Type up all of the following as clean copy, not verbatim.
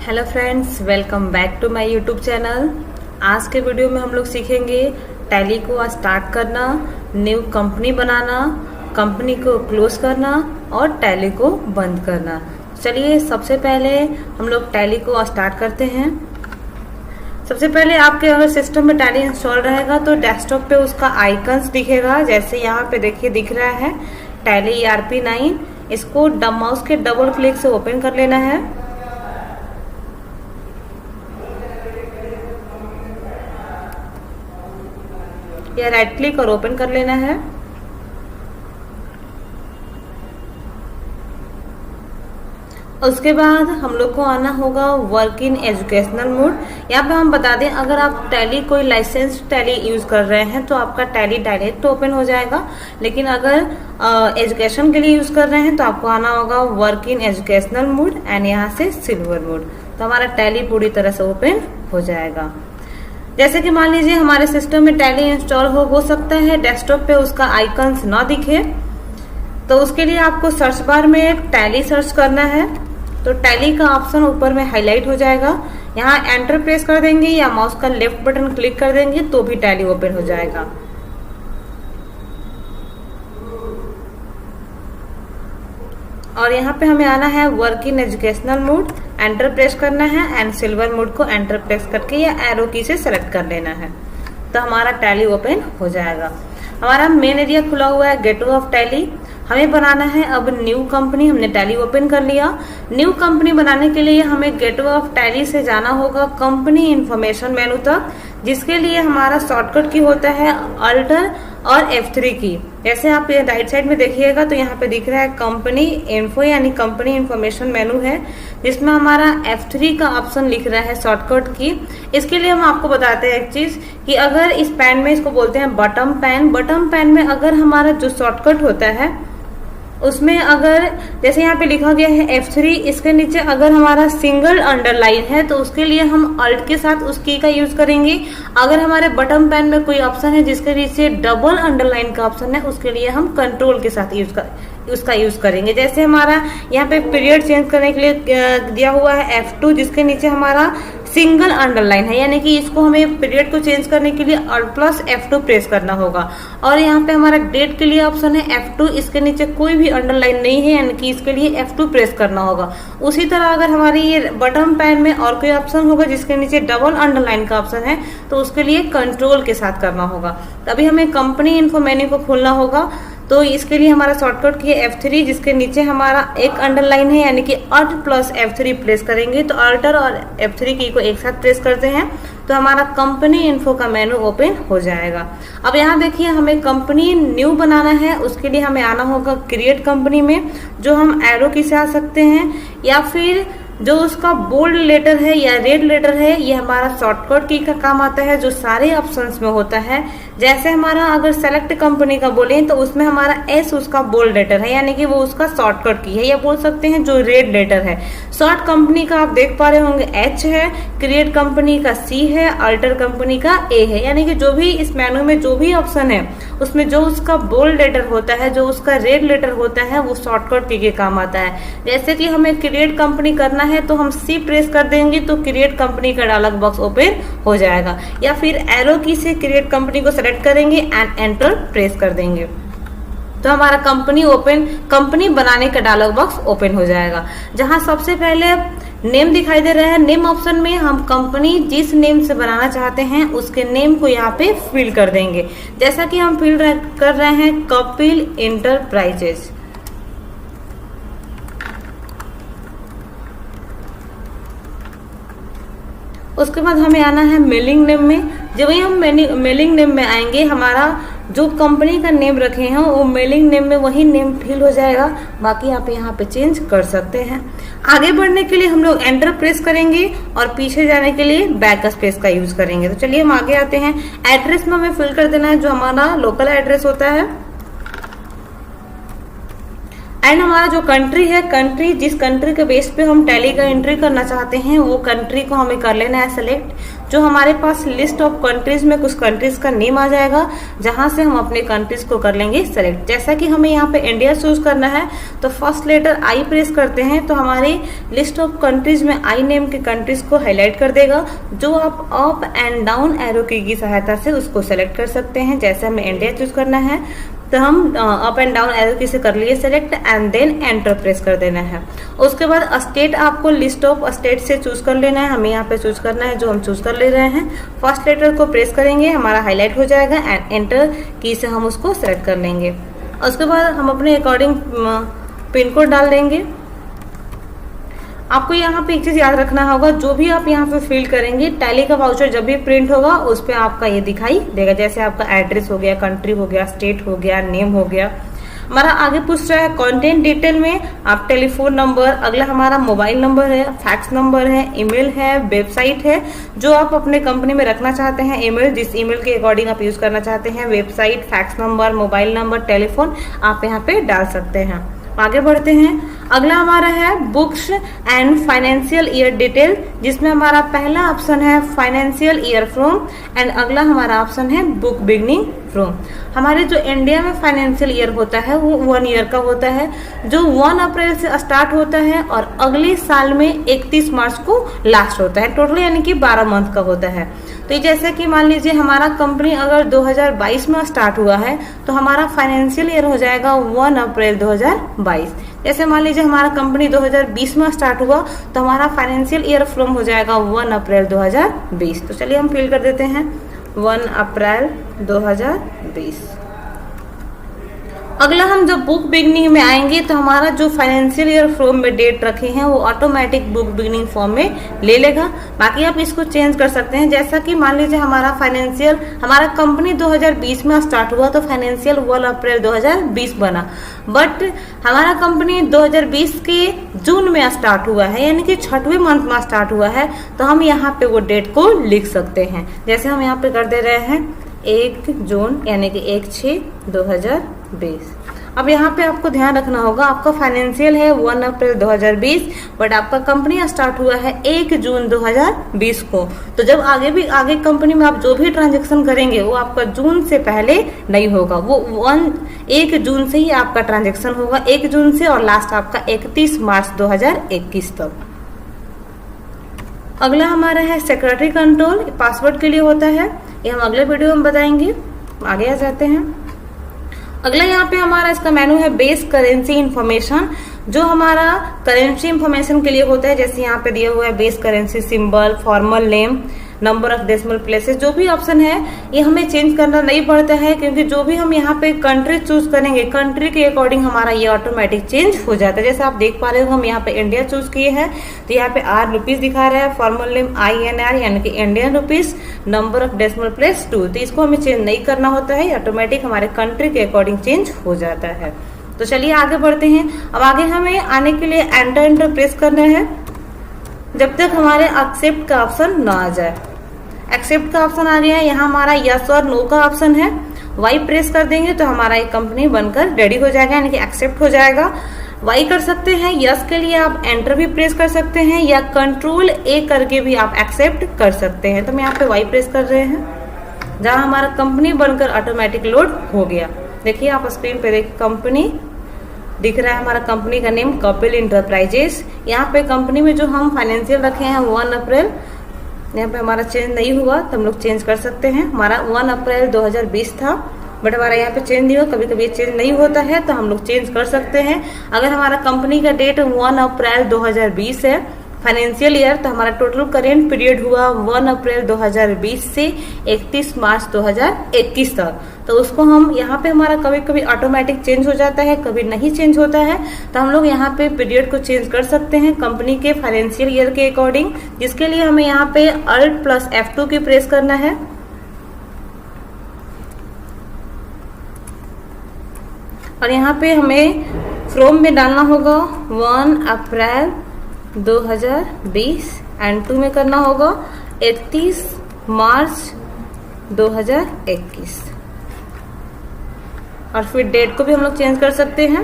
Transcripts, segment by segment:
Hello friends, welcome back to my YouTube channel. आज के video में हम लोग सीखेंगे टैली को स्टार्ट करना, न्यू कंपनी बनाना, कंपनी को क्लोज करना और टैली को बंद करना। चलिए सबसे पहले हम लोग टैली को स्टार्ट करते हैं। सबसे पहले आपके अगर सिस्टम में टैली इंस्टॉल रहेगा तो डेस्कटॉप पे उसका आइकन्स दिखेगा। जैसे यहाँ पे देखिए दिख रहा है टैली ERP9। इसको माउस के डबल क्लिक से ओपन कर लेना है। या राइट क्लिक और ओपन कर लेना है। उसके बाद हम लोग को आना होगा वर्क इन एजुकेशनल मोड। यहाँ पे हम बता दें, अगर आप टैली कोई लाइसेंस टैली यूज कर रहे हैं तो आपका टैली डायरेक्ट ओपन हो जाएगा। लेकिन अगर एजुकेशन के लिए यूज कर रहे हैं तो आपको आना होगा work in educational mode and यहाँ से सिल्वर मोड। तो हमारा टैली पूरी तरह से ओपन हो जाएगा। जैसे कि मान लीजिए हमारे सिस्टम में टैली इंस्टॉल हो सकता है डेस्कटॉप पे उसका आइकन्स ना दिखे, तो उसके लिए आपको सर्च बार में टैली सर्च करना है। तो टैली का ऑप्शन ऊपर में हाईलाइट हो जाएगा। यहाँ एंटर प्रेस कर देंगे या माउस का लेफ्ट बटन क्लिक कर देंगे तो भी टैली ओपन हो जाएगा। और यहाँ पे हमें आना है work in educational mode, enter press करना है एंड सिल्वर मोड को एंटर प्रेस करके या एरो की से सेलेक्ट कर लेना है। तो हमारा टैली ओपन हो जाएगा। हमारा मेन एरिया खुला हुआ है गेटवे ऑफ टैली। हमें बनाना है अब न्यू कंपनी। हमने टैली ओपन कर लिया। न्यू कंपनी बनाने के लिए हमें गेटवे ऑफ टैली से जाना होगा कंपनी इंफॉर्मेशन मेनू तक, जिसके लिए हमारा शॉर्टकट की होता है अल्टर और F3 की। जैसे आप राइट साइड में देखिएगा तो यहाँ पे दिख रहा है कंपनी इन्फो यानी कंपनी इंफॉर्मेशन मेनू है, जिसमें हमारा F3 का ऑप्शन लिख रहा है शॉर्टकट की। इसके लिए हम आपको बताते हैं एक चीज कि अगर इस पैन में, इसको बोलते हैं बटन पैन, बटन पैन में अगर हमारा जो शॉर्टकट होता है उसमें अगर जैसे यहाँ पे लिखा गया है F3, इसके नीचे अगर हमारा सिंगल अंडरलाइन है तो उसके लिए हम अल्ट के साथ उस की का यूज करेंगे। अगर हमारे बटन पैन में कोई ऑप्शन है जिसके नीचे डबल अंडरलाइन का ऑप्शन है, उसके लिए हम कंट्रोल के साथ उसका यूज करेंगे। जैसे हमारा यहाँ पे पीरियड चेंज करने के लिए दिया हुआ है F2, जिसके नीचे हमारा सिंगल अंडरलाइन है, यानी कि इसको हमें पीरियड को चेंज करने के लिए Alt+ F2 प्रेस करना होगा। और यहाँ पे हमारा डेट के लिए ऑप्शन है F2, इसके नीचे कोई भी अंडरलाइन नहीं है, यानी कि इसके लिए F2 प्रेस करना होगा। उसी तरह अगर हमारी ये बटन पैन में और कोई ऑप्शन होगा जिसके नीचे डबल अंडरलाइन का ऑप्शन है तो उसके लिए कंट्रोल के साथ करना होगा। तभी हमें कंपनी इन्फो मेन्यू को खोलना होगा। तो इसके लिए हमारा शॉर्टकट की है F3, जिसके नीचे हमारा एक अंडरलाइन है, यानी कि Alt+ F3 प्रेस करेंगे तो अल्टर और F3 की को एक साथ प्रेस करते हैं तो हमारा कंपनी इन्फो का मेनू ओपन हो जाएगा। अब यहाँ देखिए हमें कंपनी न्यू बनाना है। उसके लिए हमें आना होगा क्रिएट कंपनी में, जो हम एरो की से आ सकते हैं, या फिर जो उसका बोल्ड लेटर है या रेड लेटर है, ये हमारा शॉर्टकट की का काम आता है, जो सारे ऑप्शंस में होता है। जैसे हमारा अगर सेलेक्ट कंपनी का बोले तो उसमें हमारा S उसका बोल्ड लेटर है, यानी कि वो उसका शॉर्टकट की है, या बोल सकते हैं जो रेड लेटर है। शॉर्ट कंपनी का आप देख पा रहे होंगे H है, क्रिएट कंपनी का C है, अल्टर कंपनी का A है। यानी कि जो भी इस मेनू में जो भी ऑप्शन है उसमें जो उसका बोल्ड लेटर होता है, जो उसका रेड लेटर होता है, वो शॉर्टकट की के काम आता है। जैसे कि हमें क्रिएट कंपनी करना है तो हम C प्रेस कर देंगे तो क्रिएट कंपनी का डायलॉग बॉक्स ओपन हो जाएगा, या फिर एरो की से क्रिएट कंपनी को सेलेक्ट करेंगे एंड एंटर प्रेस कर देंगे तो हमारा कंपनी बनाने का डायलॉग बॉक्स ओपन हो जाएगा। जहां सबसे पहले नेम दिखाई दे रहा है, नेम ऑप्शन में हम कंपनी जिस नेम से बनाना चाहते हैं उसके नेम को यहाँ पे फिल कर देंगे। जैसा कि हम फिल कर रहे हैं कपिल इंटरप्राइजेज। उसके बाद हमें आना है मेलिंग नेम में। जब ही हम मेलिंग नेम में आएंगे, हमारा जो कंपनी का नेम रखे हैं वो मेलिंग नेम में वही नेम फिल हो जाएगा। बाकी आप यहाँ पे चेंज कर सकते हैं। आगे बढ़ने के लिए हम लोग एंटर प्रेस करेंगे और पीछे जाने के लिए बैक स्पेस का यूज करेंगे। तो चलिए हम आगे आते हैं। एड्रेस में हमें फिल कर देना है जो हमारा लोकल एड्रेस होता है, एंड हमारा जो कंट्री है, कंट्री जिस कंट्री के बेस पे हम टैली का एंट्री करना चाहते हैं वो कंट्री को हमें कर लेना है सेलेक्ट। जो हमारे पास लिस्ट ऑफ कंट्रीज में कुछ कंट्रीज का नेम आ जाएगा, जहां से हम अपने कंट्रीज को कर लेंगे सेलेक्ट। जैसा कि हमें यहाँ पे इंडिया चूज करना है तो फर्स्ट लेटर आई प्रेस करते हैं तो हमारी लिस्ट ऑफ कंट्रीज में आई नेम के कंट्रीज को हाईलाइट कर देगा, जो आप अप एंड डाउन एरो की सहायता से उसको सेलेक्ट कर सकते हैं। जैसे हमें इंडिया चूज करना है तो हम अप एंड डाउन एरो की से कर लिए select and then enter press कर देना है। उसके बाद स्टेट आपको लिस्ट ऑफ स्टेट से चूज कर लेना है। हमें यहाँ पे चूज करना है जो हम चूज कर ले रहे हैं। फर्स्ट लेटर को प्रेस करेंगे, हमारा हाईलाइट हो जाएगा एंड एंटर की से हम उसको सेलेक्ट कर लेंगे। उसके बाद हम अपने अकॉर्डिंग पिन कोड डाल देंगे। आपको यहाँ पे एक चीज याद रखना होगा, जो भी आप यहाँ पे फिल करेंगे टैली का वाउचर जब भी प्रिंट होगा उस पे आपका ये दिखाई देगा। जैसे आपका एड्रेस हो गया, कंट्री हो गया, स्टेट हो गया, नेम हो गया। हमारा आगे पूछ रहा है कंटेंट डिटेल में आप टेलीफोन नंबर, अगला हमारा मोबाइल नंबर है, फैक्स नंबर है, ईमेल है, वेबसाइट है जो आप अपने कंपनी में रखना चाहते हैं। ईमेल जिस ईमेल के अकॉर्डिंग आप यूज करना चाहते हैं, website, fax number, mobile number, telephone आप यहाँ पे डाल सकते हैं। आगे बढ़ते हैं। अगला हमारा है books and financial year detail, जिसमें हमारा पहला ऑप्शन है फाइनेंशियल ईयर फ्रॉम एंड अगला हमारा ऑप्शन है बुक बिगनिंग फ्रॉम। हमारे जो इंडिया में फाइनेंशियल ईयर होता है वो 1 ईयर का होता है, जो 1 अप्रैल से स्टार्ट होता है और अगले साल में 31 मार्च को लास्ट होता है। टोटल यानी कि 12 मंथ का होता है। तो जैसे कि मान लीजिए हमारा कंपनी अगर 2022 में स्टार्ट हुआ है तो हमारा फाइनेंशियल ईयर हो जाएगा 1 अप्रैल 2022। जैसे मान लीजिए हमारा कंपनी 2020 में स्टार्ट हुआ तो हमारा फाइनेंशियल ईयर फ्रॉम हो जाएगा 1 अप्रैल 2020। तो चलिए हम फिल कर देते हैं 1 अप्रैल 2020। अगला हम जब बुक बिगनिंग में आएंगे तो हमारा जो फाइनेंशियल ईयर फ्रॉम में डेट रखे हैं वो ऑटोमेटिक बुक बिगनिंग फॉर्म में ले लेगा। बाकी आप इसको चेंज कर सकते हैं। जैसा कि मान लीजिए हमारा कंपनी 2020 में स्टार्ट हुआ तो फाइनेंशियल 1 अप्रैल 2020 बना, बट हमारा कंपनी 2020 के जून में स्टार्ट हुआ है यानी कि 6वें मंथ में स्टार्ट हुआ है, तो हम यहाँ पे वो डेट को लिख सकते हैं। जैसे हम यहाँ पे कर दे रहे हैं 1 जून यानी कि 1/6/2020। अब यहाँ पे आपको ध्यान रखना होगा, आपका फाइनेंशियल है 1 अप्रैल 2020 बट आपका कंपनी स्टार्ट हुआ है 1 जून 2020 को। तो जब आगे कंपनी में आप जो भी ट्रांजैक्शन करेंगे वो आपका जून से पहले नहीं होगा, वो 1 जून से ही आपका ट्रांजैक्शन होगा, 1 जून से, और लास्ट आपका 31 मार्च 2021 तक। अगला हमारा है सेक्रेटरी कंट्रोल, पासवर्ड के लिए होता है, ये हम अगले वीडियो में बताएंगे। आगे आ जाते हैं। अगला यहाँ पे हमारा इसका मेनू है बेस करेंसी इंफॉर्मेशन, जो हमारा करेंसी इंफॉर्मेशन के लिए होता है। जैसे यहाँ पे दिया हुआ है base currency symbol, formal name, number of decimal places. जो भी ऑप्शन है ये हमें चेंज करना नहीं पड़ता है, क्योंकि जो भी हम यहाँ पे कंट्री चूज करेंगे कंट्री के अकॉर्डिंग हमारा ये ऑटोमेटिक चेंज हो जाता है। जैसे आप देख पा रहे हो हम यहाँ पे इंडिया चूज किए हैं तो यहाँ पे ₹, दिखा रहा है, फॉर्मल नेम INR यानी कि Indian rupees, number of decimal place 2। तो इसको हमें चेंज नहीं करना होता है, ऑटोमेटिक हमारे कंट्री के अकॉर्डिंग चेंज हो जाता है। तो चलिए आगे बढ़ते हैं। अब आगे हमें आने के लिए एंटर प्रेस करना है जब तक हमारे एक्सेप्ट का ऑप्शन ना आ जाए। एक्सेप्ट का ऑप्शन आ गया है, यहाँ हमारा यस और नो का ऑप्शन है। वाई प्रेस कर देंगे तो हमारा एक कंपनी बनकर रेडी हो जाएगा यानी कि एक्सेप्ट हो जाएगा। वाई कर सकते हैं, यस के लिए आप एंटर भी प्रेस कर सकते हैं या Ctrl+A करके भी आप एक्सेप्ट कर सकते हैं। तो हम यहाँ पे वाई प्रेस कर रहे हैं, जहाँ हमारा कंपनी बनकर ऑटोमेटिक लोड हो गया। देखिए आप स्क्रीन पे देखिए कंपनी दिख रहा है, हमारा कंपनी का नेम कपिल इंटरप्राइजेस। यहाँ पे कंपनी में जो हम फाइनेंशियल रखे हैं 1 अप्रैल, यहाँ पे हमारा चेंज नहीं हुआ तो हम लोग चेंज कर सकते हैं। हमारा 1 अप्रैल 2020 था बट हमारा यहाँ पे चेंज नहीं हुआ, कभी कभी चेंज नहीं होता है तो हम लोग चेंज कर सकते हैं। अगर हमारा कंपनी का डेट 1 अप्रैल 2020 है फाइनेंशियल ईयर, तो हमारा टोटल करेंट पीरियड हुआ 1 अप्रैल 2020 से 31 मार्च 2021 तक। तो उसको हम यहाँ पे हमारा कभी कभी ऑटोमेटिक चेंज हो जाता है, कभी नहीं चेंज होता है, तो हम लोग यहाँ पे पीरियड को चेंज कर सकते हैं कंपनी के फाइनेंशियल ईयर के अकॉर्डिंग, जिसके लिए हमें यहाँ पे Alt+F2 की प्रेस करना है। और यहाँ पे हमें फ्रॉम में डालना होगा 1 अप्रैल 2020 एंड 2 में करना होगा 31 मार्च 2021। और फिर डेट को भी हम लोग चेंज कर सकते हैं।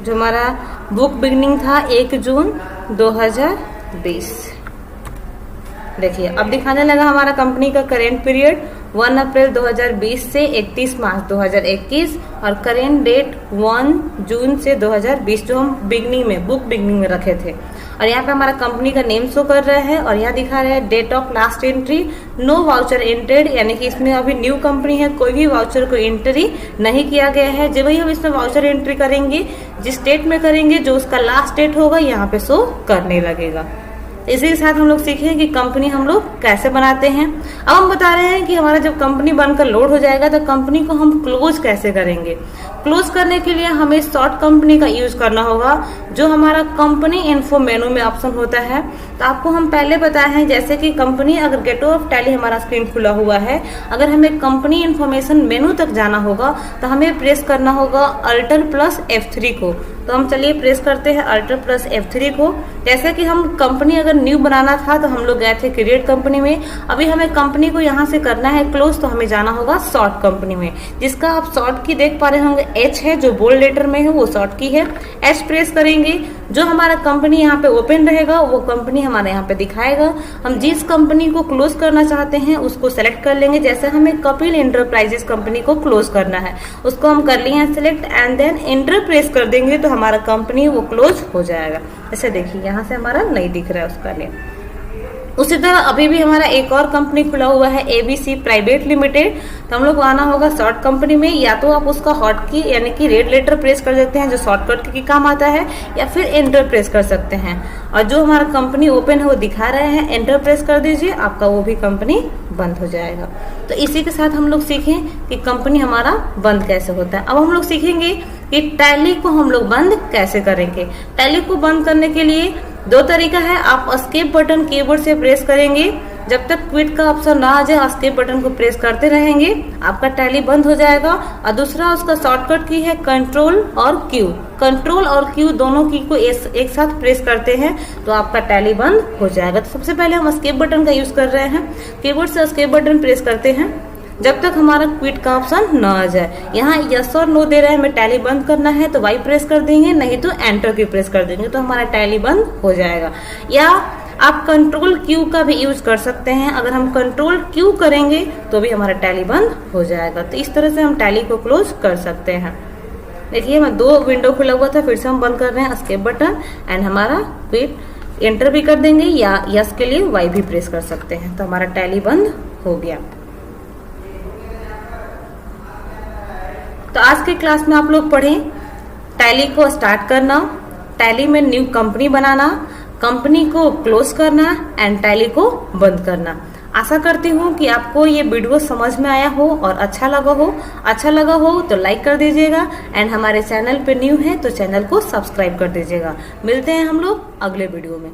जो हमारा बुक बिगनिंग था 1 जून 2020। देखिए अब दिखाने लगा हमारा कंपनी का करेंट पीरियड 1 अप्रैल 2020 से 31 मार्च 2021 और करेंट डेट 1 जून से 2020 जो हम बुक बिगनिंग में रखे थे। और यहाँ पे हमारा कंपनी का नेम शो कर रहा है और यहाँ दिखा रहा है date of last entry no voucher entered, यानी कि इसमें अभी न्यू कंपनी है, कोई भी वाउचर को एंट्री नहीं किया गया है। जब ही हम इसमें वाउचर एंट्री करेंगे, जिस डेट में करेंगे, जो उसका लास्ट डेट होगा यहाँ पे शो करने लगेगा। इसी के साथ हम लोग सीखेंगे कि कंपनी हम लोग कैसे बनाते हैं। अब हम बता रहे हैं कि हमारा जब कंपनी बनकर लोड हो जाएगा तो कंपनी को हम क्लोज कैसे करेंगे। क्लोज करने के लिए हमें शॉर्ट कंपनी का यूज करना होगा, जो हमारा कंपनी इन्फो मेनू में ऑप्शन होता है। तो आपको हम पहले बताए हैं, जैसे कि कंपनी अगर गेट ऑफ टैली हमारा स्क्रीन खुला हुआ है, अगर हमें कंपनी इन्फॉर्मेशन मेनू तक जाना होगा तो हमें प्रेस करना होगा अल्टर प्लस F3 को। तो हम चलिए प्रेस करते हैं अल्टर प्लस F3 को। जैसे कि हम कंपनी अगर न्यू बनाना था तो हम लोग गए थे क्रिएट कंपनी में, अभी हमें कंपनी को यहाँ से करना है क्लोज, तो हमें जाना होगा शॉर्ट कंपनी में, जिसका आप शॉर्ट की देख पा रहे होंगे H है, जो बोल्ड लेटर में है वो शॉर्ट की है। H प्रेस करेंगे, जो हमारा कंपनी यहाँ पे ओपन रहेगा वो कंपनी हमारे यहाँ पे दिखाएगा। हम जिस कंपनी को क्लोज करना चाहते हैं उसको सेलेक्ट कर लेंगे। जैसे हमें कपिल एंटरप्राइजेस कंपनी को क्लोज करना है, उसको हम कर लिए हैं select and then enter press कर देंगे तो हमारा कंपनी वो क्लोज हो जाएगा। ऐसे देखिए यहाँ से हमारा नहीं दिख रहा है उसका नेम। उसी तरह अभी भी हमारा एक और कंपनी खुला हुआ है ABC प्राइवेट लिमिटेड, तो हम लोग आना होगा शॉर्ट कंपनी में। या तो आप उसका हॉट की यानी कि रेड लेटर प्रेस कर देते हैं जो शॉर्टकट की काम आता है, या फिर एंटर प्रेस कर सकते हैं। और जो हमारा कंपनी ओपन है वो दिखा रहे हैं, एंटर प्रेस कर दीजिए, आपका वो भी कंपनी बंद हो जाएगा। तो इसी के साथ हम लोग सीखें कि कंपनी हमारा बंद कैसे होता है। अब हम लोग सीखेंगे कि टैली को हम लोग बंद कैसे करेंगे। टैली को बंद करने के लिए दो तरीका है। आप एस्केप बटन कीबोर्ड से प्रेस करेंगे, जब तक क्विट का ऑप्शन ना आ जाए एस्केप बटन को प्रेस करते रहेंगे, आपका टैली बंद हो जाएगा। और दूसरा उसका शॉर्टकट की है कंट्रोल और क्यू। कंट्रोल और क्यू दोनों की को एक साथ प्रेस करते हैं तो आपका टैली बंद हो जाएगा। तो सबसे पहले हम एस्केप बटन का यूज कर रहे हैं, कीबोर्ड से एस्केप बटन प्रेस करते हैं जब तक हमारा क्विट का ऑप्शन न आ जाए। यहाँ यस और नो दे रहे हैं, हमें टैली बंद करना है तो वाई प्रेस कर देंगे, नहीं तो एंटर की प्रेस कर देंगे तो हमारा टैली बंद हो जाएगा। या आप कंट्रोल क्यू का भी यूज कर सकते हैं, अगर हम कंट्रोल क्यू करेंगे तो भी हमारा टैली बंद हो जाएगा। तो इस तरह से हम टैली को क्लोज कर सकते हैं। देखिए मैं दो विंडो खुला हुआ था, फिर से हम बंद कर रहे हैं एस्केप बटन एंड हमारा क्विट एंटर भी कर देंगे, या यस के लिए वाई भी प्रेस कर सकते हैं तो हमारा टैली बंद हो गया। तो आज के क्लास में आप लोग पढ़ें टैली को स्टार्ट करना, टैली में न्यू कंपनी बनाना, कंपनी को क्लोज करना एंड टैली को बंद करना। आशा करती हूँ कि आपको ये वीडियो समझ में आया हो और अच्छा लगा हो तो लाइक कर दीजिएगा एंड हमारे चैनल पे न्यू है तो चैनल को सब्सक्राइब कर दीजिएगा। मिलते हैं हम लोग अगले वीडियो में।